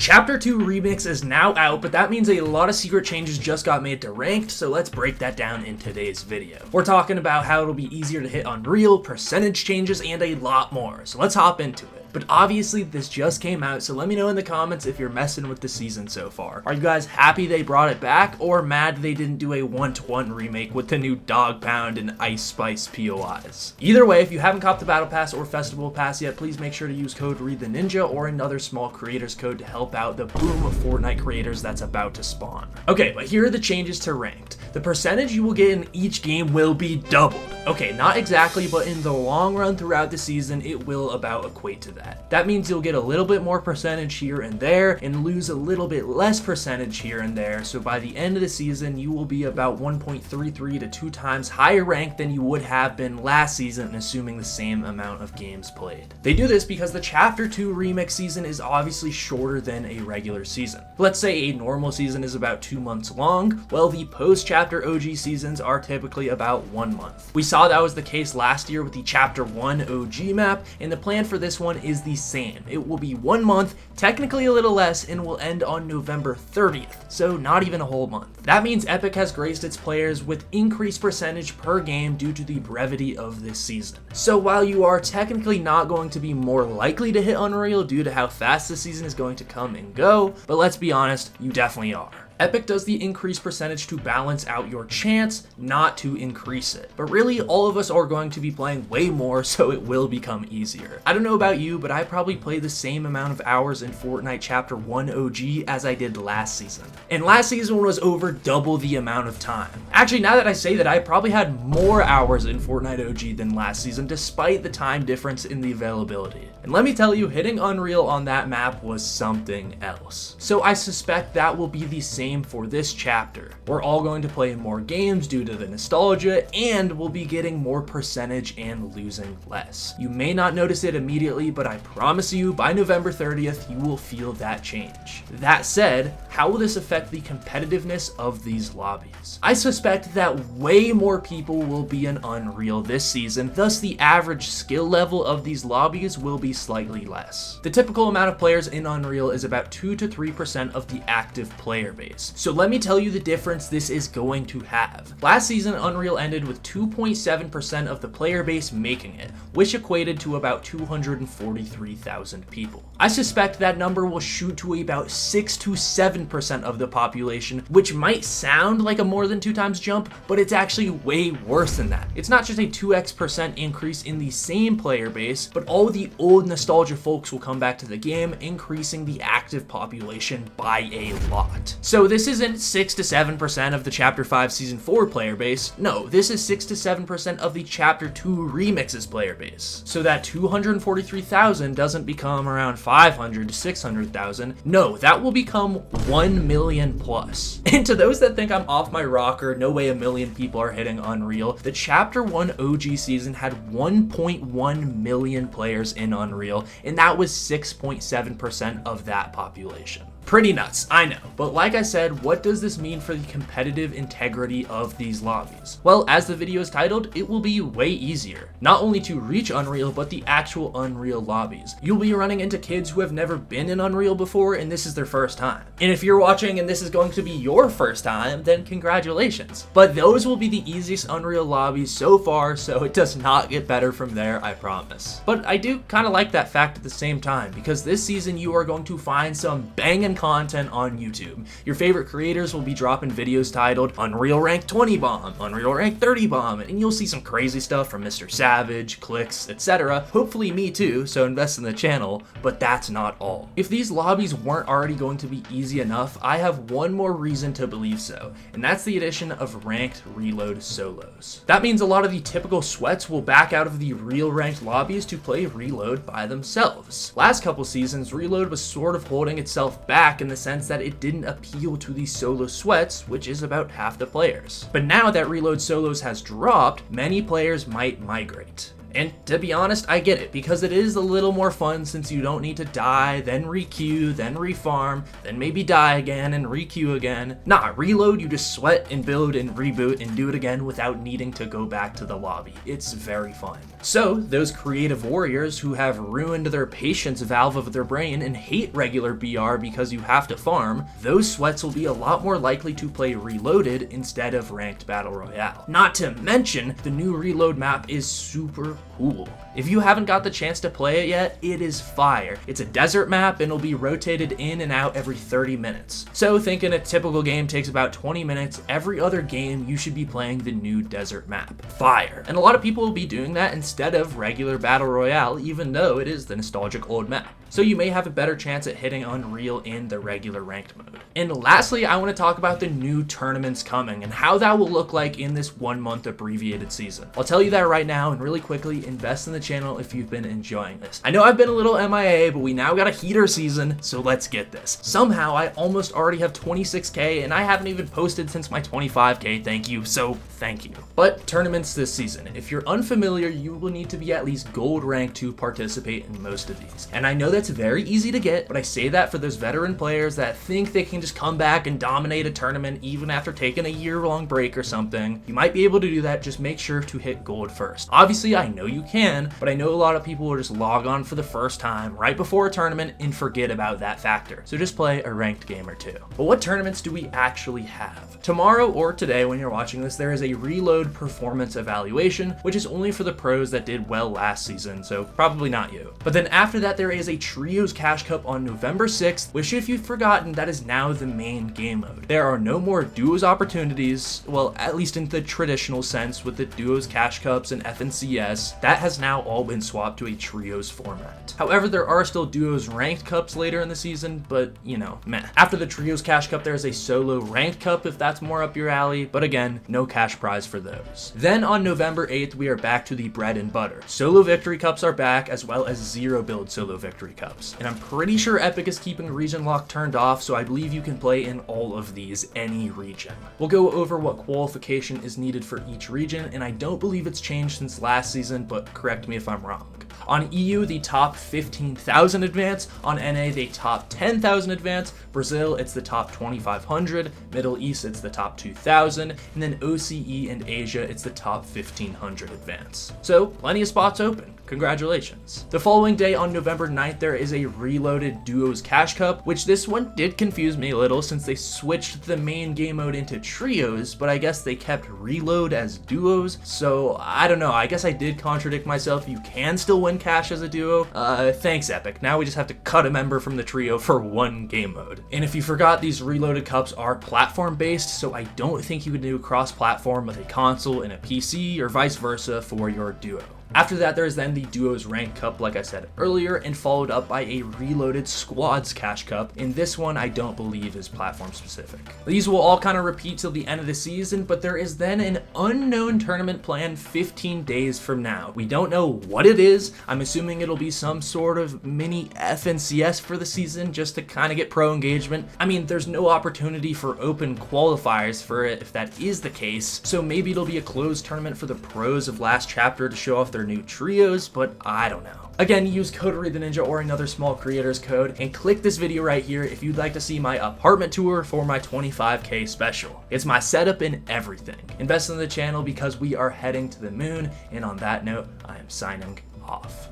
Chapter 2 Remix is now out, but that means a lot of secret changes just got made to Ranked, so let's break that down in today's video. We're talking about how it'll be easier to hit Unreal, percentage changes, and a lot more, so let's hop into it. But obviously this just came out, so let me know in the comments if you're messing with the season so far. Are you guys happy they brought it back, or mad they didn't do a 1-to-1 remake with the new Dog Pound and Ice Spice POIs? Either way, if you haven't copped the Battle Pass or Festival Pass yet, please make sure to use code reidtheninja or another small creators code to help out the boom of Fortnite creators that's about to spawn. Okay, but here are the changes to Ranked. The percentage you will get in each game will be doubled. Okay, not exactly, but in the long run throughout the season, it will about equate to that. That means you'll get a little bit more percentage here and there and lose a little bit less percentage here and there. So by the end of the season, you will be about 1.33 to 2 times higher ranked than you would have been last season, assuming the same amount of games played. They do this because the Chapter 2 Remix season is obviously shorter than a regular season. Let's say a normal season is about 2 months long. Well, the post-Chapter OG seasons are typically about 1 month. We saw that was the case last year with the Chapter 1 OG map, and the plan for this one is the same. It will be 1 month, technically a little less, and will end on November 30th, so not even a whole month. That means Epic has graced its players with increased percentage per game due to the brevity of this season. So while you are technically not going to be more likely to hit Unreal due to how fast the season is going to come and go, but let's be honest, you definitely are. Epic does the increased percentage to balance out your chance, not to increase it. But really, all of us are going to be playing way more, so it will become easier. I don't know about you, but I probably played the same amount of hours in Fortnite Chapter 1 OG as I did last season. And last season was over double the amount of time. Actually, now that I say that, I probably had more hours in Fortnite OG than last season, despite the time difference in the availability. And let me tell you, hitting Unreal on that map was something else. So I suspect that will be the same for this chapter. We're all going to play more games due to the nostalgia, and we'll be getting more percentage and losing less. You may not notice it immediately, but I promise you by November 30th, you will feel that change. That said, how will this affect the competitiveness of these lobbies? I suspect that way more people will be in Unreal this season, thus the average skill level of these lobbies will be slightly less. The typical amount of players in Unreal is about 2 to 3% of the active player base. So let me tell you the difference this is going to have. Last season, Unreal ended with 2.7% of the player base making it, which equated to about 243,000 people. I suspect that number will shoot to about 6 to 7% of the population, which might sound like a more than 2 times jump, but it's actually way worse than that. It's not just a 2x% increase in the same player base, but all the old nostalgia folks will come back to the game, increasing the active population by a lot. So this isn't 6 to 7% of the Chapter 5 Season 4 player base. No, this is 6 to 7% of the Chapter 2 Remix's player base. So that 243,000 doesn't become around 500 to 600,000. No, that will become 1 million plus. And to those that think I'm off my rocker, no way a million people are hitting Unreal, the Chapter 1 OG season had 1.1 million players in Unreal, and that was 6.7% of that population. Pretty nuts, I know. But like I said, what does this mean for the competitive integrity of these lobbies? Well, as the video is titled, it will be way easier. Not only to reach Unreal, but the actual Unreal lobbies. You'll be running into kids who have never been in Unreal before, and this is their first time. And if you're watching and this is going to be your first time, then congratulations. But those will be the easiest Unreal lobbies so far, so it does not get better from there, I promise. But I do kind of like that fact at the same time, because this season you are going to find some banging content on YouTube. Your favorite creators will be dropping videos titled Unreal Rank 20 Bomb, Unreal Rank 30 Bomb, and you'll see some crazy stuff from Mr. Savage, Clicks, etc. Hopefully me too, so invest in the channel, but that's not all. If these lobbies weren't already going to be easy enough, I have one more reason to believe so, and that's the addition of ranked reload solos. That means a lot of the typical sweats will back out of the real ranked lobbies to play reload by themselves. Last couple seasons, reload was sort of holding itself back in the sense that it didn't appeal to the solo sweats, which is about half the players. But now that reload solos has dropped, many players might migrate. And to be honest, I get it, because it is a little more fun since you don't need to die, then re-queue, then refarm, then maybe die again and re-queue again. Nah, reload, you just sweat and build and reboot and do it again without needing to go back to the lobby. It's very fun. So, those creative warriors who have ruined their patience valve of their brain and hate regular BR because you have to farm, those sweats will be a lot more likely to play Reloaded instead of Ranked Battle Royale. Not to mention, the new Reload map is super cool. If you haven't got the chance to play it yet, it is fire. It's a desert map and it'll be rotated in and out every 30 minutes. So thinking a typical game takes about 20 minutes, every other game you should be playing the new desert map. Fire. And a lot of people will be doing that instead of regular Battle Royale, even though it is the nostalgic old map. So you may have a better chance at hitting Unreal in the regular ranked mode. And lastly, I want to talk about the new tournaments coming and how that will look like in this 1 month abbreviated season. I'll tell you that right now, and really quickly, invest in the channel if you've been enjoying this. I know I've been a little MIA, but we now got a heater season, so let's get this. Somehow I almost already have 26k and I haven't even posted since my 25k, thank you, so thank you. But tournaments this season, if you're unfamiliar, you will need to be at least gold ranked to participate in most of these. And I know that's very easy to get, but I say that for those veteran players that think they can just come back and dominate a tournament even after taking a year-long break or something. You might be able to do that, just make sure to hit gold first. Obviously, I know you can, but I know a lot of people will just log on for the first time right before a tournament and forget about that factor. So just play a ranked game or two. But what tournaments do we actually have? Tomorrow or today when you're watching this, there is a Reload performance evaluation, which is only for the pros that did well last season, so probably not you. But then after that, there is a Trios Cash Cup on November 6th, which if you've forgotten, that is now the main game mode. There are no more duos opportunities, well, at least in the traditional sense with the duos Cash Cups and FNCS, that has now all been swapped to a Trios format. However, there are still duos ranked cups later in the season, but you know, meh. After the Trios Cash Cup, there's a solo ranked cup if that's more up your alley, but again, no cash prize for those. Then on November 8th, we are back to the bread and butter. Solo victory cups are back, as well as zero build solo victory cups. And I'm pretty sure Epic is keeping region lock turned off, so I believe you can play in all of these, any region. We'll go over what qualification is needed for each region, and I don't believe it's changed since last season, but correct me if I'm wrong. On EU, the top 15,000 advance. On NA, the top 10,000 advance. Brazil, it's the top 2,500. Middle East, it's the top 2,000. And then OCE and Asia, it's the top 1,500 advance. So, plenty of spots open. Congratulations. The following day on November 9th, there is a Reloaded Duos Cash Cup, which this one did confuse me a little since they switched the main game mode into Trios, but I guess they kept Reload as Duos, so I don't know, I guess I did contradict myself. You can still win cash as a duo. Thanks Epic. Now we just have to cut a member from the trio for one game mode. And if you forgot, these Reloaded Cups are platform based, so I don't think you can do cross-platform with a console and a PC or vice versa for your duo. After that, there's then the Duos Rank Cup, like I said earlier, and followed up by a Reloaded Squads Cash Cup, and this one I don't believe is platform specific. These will all kind of repeat till the end of the season, but there is then an unknown tournament planned 15 days from now. We don't know what it is. I'm assuming it'll be some sort of mini FNCS for the season, just to kind of get pro engagement. I mean, there's no opportunity for open qualifiers for it if that is the case, so maybe it'll be a closed tournament for the pros of last chapter to show off their new trios, but I don't know. Again, use code reidtheninja or another small creator's code, and click this video right here if you'd like to see my apartment tour for my 25k special. It's my setup and everything. Invest in the channel because we are heading to the moon, and on that note, I am signing off.